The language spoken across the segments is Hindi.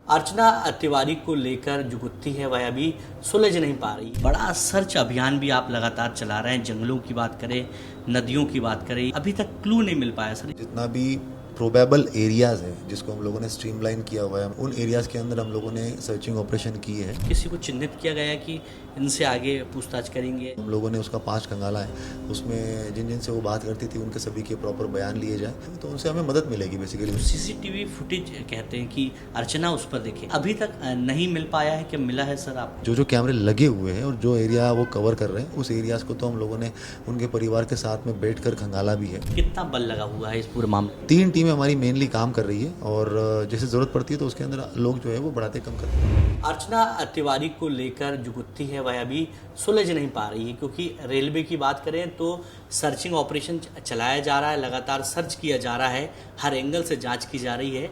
अर्चना तिवारी को लेकर जो गुत्थी है वह अभी सुलझ नहीं पा रही। बड़ा सर्च अभियान भी आप लगातार चला रहे हैं, जंगलों की बात करें, नदियों की बात करें, अभी तक क्लू नहीं मिल पाया सर। जितना भी प्रोबेबल एरियाज है जिसको हम लोगों ने स्ट्रीमलाइन किया हुआ है, उन एरियाज के अंदर हम लोगों ने सर्चिंग ऑपरेशन की है। किसी को चिन्हित किया गया है कि इनसे आगे पूछताछ करेंगे। हम लोगों ने उसका 5 खंगाला है, उसमें जिन जिन से वो बात करती थी उनके सभी के प्रॉपर बयान लिए जाए तो उनसे हमें मदद मिलेगी बेसिकली। सीसीटीवी फुटेज कहते हैं कि अर्चना उस पर देखे, अभी तक नहीं मिल पाया है। क्या मिला है सर आपको? जो कैमरे लगे हुए हैं और जो एरिया वो कवर कर रहे हैं उस एरियाज को तो हम लोगों ने उनके परिवार के साथ में बैठ कर खंगाला भी है। कितना बल लगा हुआ है इस पूरे मामले? 3 टीमें हमारी मेनली काम कर रही है और जैसे ज़रूरत पड़ती है तो उसके अंदर लोग जो है वो बढ़ाते कम करते हैं। अर्चना तिवारी को लेकर जो गुत्थी है वह अभी सुलझ नहीं पा रही है, क्योंकि रेलवे की बात करें तो सर्चिंग ऑपरेशन चलाया जा रहा है, लगातार सर्च किया जा रहा है, हर एंगल से जांच की जा रही है,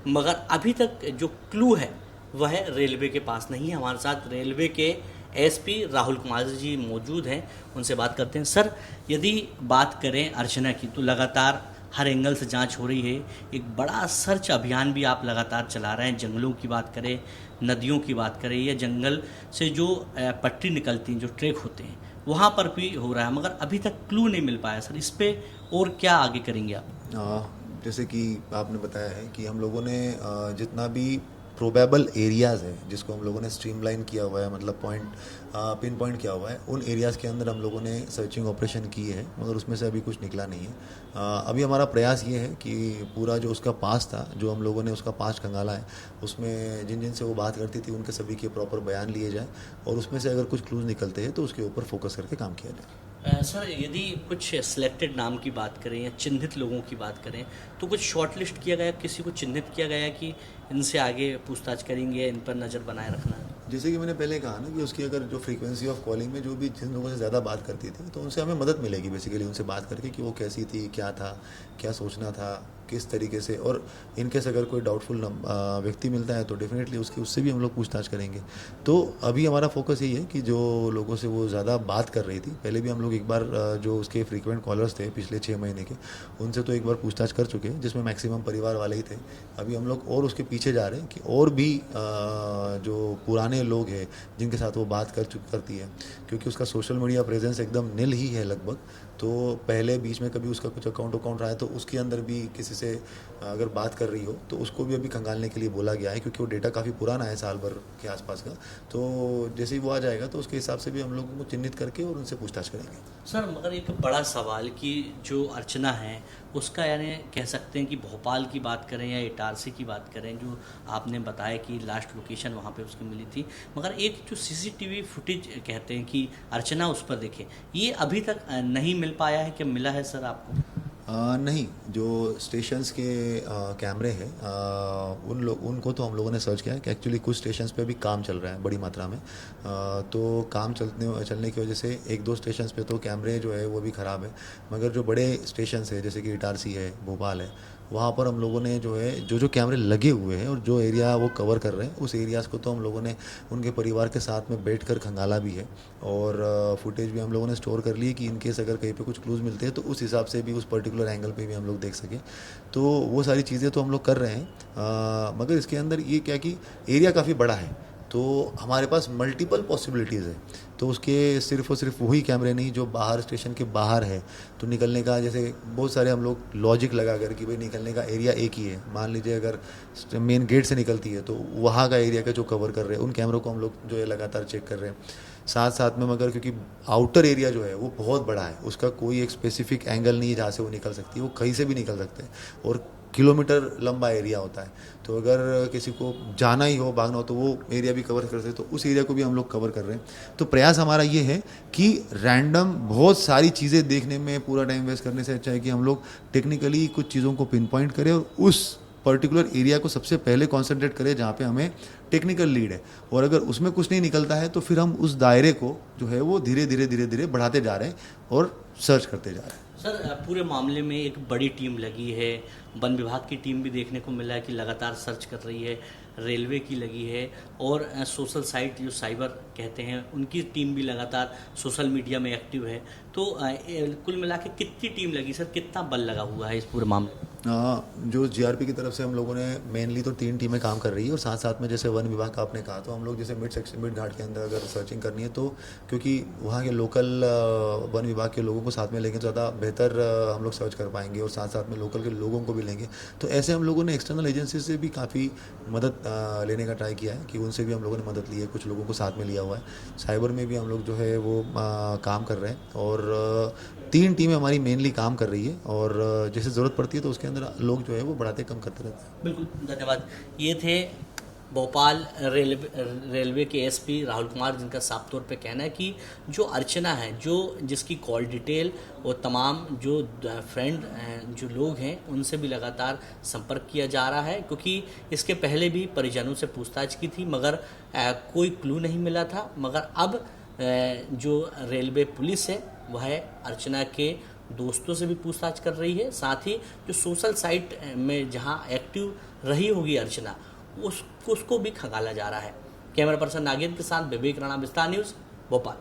मगर अभी तक जो क्लू है वह रेलवे के पास नहीं है। हमारे साथ रेलवे के एसपी राहुल कुमार जी मौजूद हैं, उनसे बात करते हैं। सर, यदि बात करें अर्चना की तो लगातार हर एंगल से जांच हो रही है, एक बड़ा सर्च अभियान भी आप लगातार चला रहे हैं, जंगलों की बात करें, नदियों की बात करें, या जंगल से जो पट्टी निकलती हैं, जो ट्रैक होते हैं, वहाँ पर भी हो रहा है, मगर अभी तक क्लू नहीं मिल पाया। सर, इस पे और क्या आगे करेंगे आप? जैसे कि आपने बताया है कि हम लोगों ने जितना भी प्रोबेबल एरियाज है जिसको हम लोगों ने स्ट्रीमलाइन किया हुआ है, मतलब पिन पॉइंट किया हुआ है, उन एरियाज़ के अंदर हम लोगों ने सर्चिंग ऑपरेशन की है, मगर उसमें से अभी कुछ निकला नहीं है। अभी हमारा प्रयास ये है कि पूरा जो उसका पास था, जो हम लोगों ने उसका 5 खंगाला है, उसमें जिन जिन से वो बात करती थी उनके सभी के प्रॉपर बयान लिए जाए और उसमें से अगर कुछ क्लूज निकलते हैं तो उसके ऊपर फोकस करके काम किया जाए। सर, यदि कुछ सिलेक्टेड नाम की बात करें या चिन्हित लोगों की बात करें तो कुछ शॉर्टलिस्ट किया गया, किसी को चिन्हित किया गया कि इनसे आगे पूछताछ करेंगे, इन पर नज़र बनाए रखना है? जैसे कि मैंने पहले कहा ना कि उसकी अगर जो फ्रीक्वेंसी ऑफ कॉलिंग में जो भी जिन लोगों से ज़्यादा बात करती थी तो उनसे हमें मदद मिलेगी बेसिकली, उनसे बात करके कि वो कैसी थी, क्या था, क्या सोचना था, किस तरीके से, और इनकेस अगर कोई डाउटफुल व्यक्ति मिलता है तो डेफिनेटली उससे भी हम लोग पूछताछ करेंगे। तो अभी हमारा फोकस यही है कि जो लोगों से वो ज़्यादा बात कर रही थी, पहले भी हम लोग एक बार जो उसके फ्रीक्वेंट कॉलर्स थे पिछले 6 महीने के, उनसे तो एक बार पूछताछ कर चुके हैं जिसमें मैक्सिमम परिवार वाले ही थे। अभी हम लोग और उसके पीछे जा रहे हैं कि और भी जो पुराने लोग हैं जिनके साथ वो बात करती है, क्योंकि उसका सोशल मीडिया प्रेजेंस एकदम नील ही है लगभग। तो पहले बीच में कभी उसका कुछ अकाउंट रहा है तो उसके अंदर भी किसी से अगर बात कर रही हो तो उसको भी अभी खंगालने के लिए बोला गया है, क्योंकि वो डेटा काफ़ी पुराना है, साल भर के आसपास का। तो जैसे ही वो आ जाएगा तो उसके हिसाब से भी हम लोगों को चिन्हित करके और उनसे पूछताछ करेंगे। सर, मगर एक बड़ा सवाल कि जो अर्चना है उसका, यानी कह सकते हैं कि भोपाल की बात करें या इटारसी की बात करें, जो आपने बताया कि लास्ट लोकेशन वहाँ पे उसकी मिली थी, मगर एक जो सीसीटीवी फुटेज कहते हैं कि अर्चना उस पर देखे, ये अभी तक नहीं मिल पाया है। क्या मिला है सर आपको? नहीं, जो स्टेशंस के कैमरे हैं उनको तो हम लोगों ने सर्च किया है कि एक्चुअली कुछ स्टेशंस पे अभी काम चल रहा है बड़ी मात्रा में। तो काम चलने की वजह से 1-2 स्टेशंस पे तो कैमरे जो है वो भी ख़राब है, मगर जो बड़े स्टेशंस है जैसे कि इटारसी है, भोपाल है, वहाँ पर हम लोगों ने जो है जो कैमरे लगे हुए हैं और जो एरिया वो कवर कर रहे हैं उस एरियाज़ को तो हम लोगों ने उनके परिवार के साथ में बैठ कर खंगाला भी है और फुटेज भी हम लोगों ने स्टोर कर ली है कि इनकेस अगर कहीं पे कुछ क्लूज मिलते हैं तो उस हिसाब से भी उस पर्टिकुलर एंगल पे भी हम लोग देख सकें। तो वो सारी चीज़ें तो हम लोग कर रहे हैं, मगर इसके अंदर ये क्या कि एरिया काफ़ी बड़ा है तो हमारे पास मल्टीपल पॉसिबिलिटीज़ है। तो उसके सिर्फ और सिर्फ वही कैमरे नहीं जो बाहर स्टेशन के बाहर है, तो निकलने का जैसे बहुत सारे हम लोग लॉजिक लगा कर कि भाई निकलने का एरिया एक ही है। मान लीजिए अगर मेन गेट से निकलती है तो वहाँ का एरिया का जो कवर कर रहे हैं उन कैमरों को हम लोग जो है लगातार चेक कर रहे हैं। साथ साथ में मगर क्योंकि आउटर एरिया जो है वो बहुत बड़ा है, उसका कोई एक स्पेसिफिक एंगल नहीं है जहाँ से वो निकल सकती है, वो कहीं से भी निकल सकते हैं और किलोमीटर लंबा एरिया होता है। तो अगर किसी को जाना ही हो, भागना हो, तो वो एरिया भी कवर कर सकते, तो उस एरिया को भी हम लोग कवर कर रहे हैं। तो प्रयास हमारा ये है कि रैंडम बहुत सारी चीज़ें देखने में पूरा टाइम वेस्ट करने से अच्छा है कि हम लोग टेक्निकली कुछ चीज़ों को पिन पॉइंट करें और उस पर्टिकुलर एरिया को सबसे पहले कॉन्सेंट्रेट करें जहाँ पे हमें टेक्निकल लीड है, और अगर उसमें कुछ नहीं निकलता है तो फिर हम उस दायरे को जो है वो धीरे धीरे बढ़ाते जा रहे हैं और सर्च करते जा रहे हैं। सर, पूरे मामले में एक बड़ी टीम लगी है, वन विभाग की टीम भी देखने को मिला है कि लगातार सर्च कर रही है, रेलवे की लगी है, और सोशल साइट जो साइबर कहते हैं उनकी टीम भी लगातार सोशल मीडिया में एक्टिव है। तो कुल मिला के कितनी टीम लगी सर, कितना बल लगा हुआ है इस पूरे मामले? जो जीआरपी की तरफ से हम लोगों ने मेनली तो 3 टीमें काम कर रही है, और साथ साथ में जैसे वन विभाग का आपने कहा, तो हम लोग जैसे मिड घाट के अंदर अगर सर्चिंग करनी है तो क्योंकि वहाँ के लोकल वन विभाग के लोगों को साथ में लेंगे तो ज़्यादा बेहतर हम लोग सर्च कर पाएंगे, और साथ साथ में लोकल के लोगों को भी लेंगे। तो ऐसे हम लोगों ने एक्सटर्नल एजेंसी से भी काफ़ी मदद लेने का ट्राई किया है कि उनसे भी हम लोगों ने मदद ली है, कुछ लोगों को साथ में लिया हुआ है। साइबर में भी हम लोग जो है वो काम कर रहे हैं, और 3 टीमें हमारी मेनली काम कर रही है, और जैसे ज़रूरत पड़ती है तो उसके अंदर लोग जो है वो बढ़ाते कम करते रहते हैं। बिल्कुल, धन्यवाद। ये थे भोपाल रेलवे के एसपी राहुल कुमार, जिनका साफ तौर पे कहना है कि जो अर्चना है, जो जिसकी कॉल डिटेल और तमाम जो फ्रेंड जो लोग हैं उनसे भी लगातार संपर्क किया जा रहा है, क्योंकि इसके पहले भी परिजनों से पूछताछ की थी मगर कोई क्लू नहीं मिला था। मगर अब जो रेलवे पुलिस है वह अर्चना के दोस्तों से भी पूछताछ कर रही है, साथ ही जो सोशल साइट में जहां एक्टिव रही होगी अर्चना उसको भी खंगाला जा रहा है। कैमरा पर्सन नागेंद्र के साथ विवेक राणा, विस्तार न्यूज़, भोपाल।